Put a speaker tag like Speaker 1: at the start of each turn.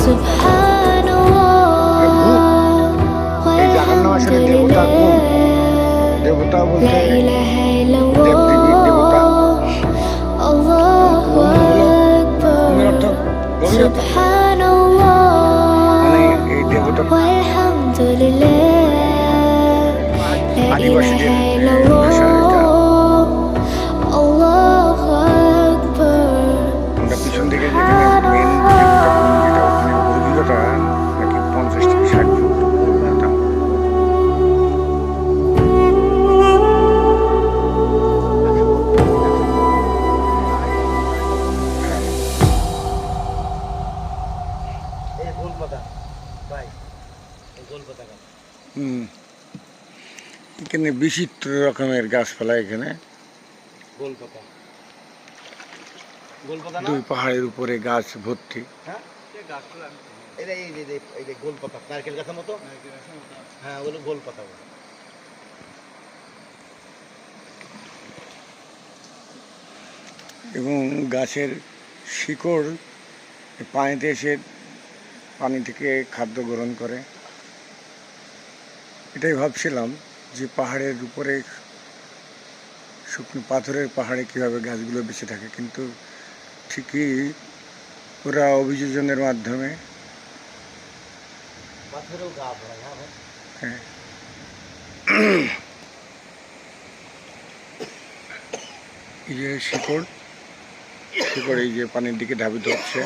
Speaker 1: এই জায়গার নাম আসলে দেবতার গুণ। দেবতা বলতে দেবদেবীর দেবতা, গুণ হলো গুণের অর্থ গভীরতা, মানে এই দেবতা আদিবাসীদের ভাষা এটা। আমরা পিছন দিকে যেখানে মেন দেবতা গুণ যেটা, ওখানে গভীরতা নাকি 50 থেকে 60 ফুট গভীরতা। এখানে বিচিত্র রকমের গাছপালা, এখানে দুই পাহাড়ের উপরে গাছ ভর্তি। এবং গাছের শিকড় পানিতে এসে পানি থেকে খাদ্য গ্রহণ করে। এটাই ভাবছিলাম যে পাহাড়ের উপরে, শুকনো পাথরের পাহাড়ে কীভাবে গাছগুলো বেঁচে থাকে, কিন্তু ঠিকই ওরা অভিযোজনের মাধ্যমে হ্যাঁ এই যে শিকড় এই যে পানির দিকে ধাবিত হচ্ছে।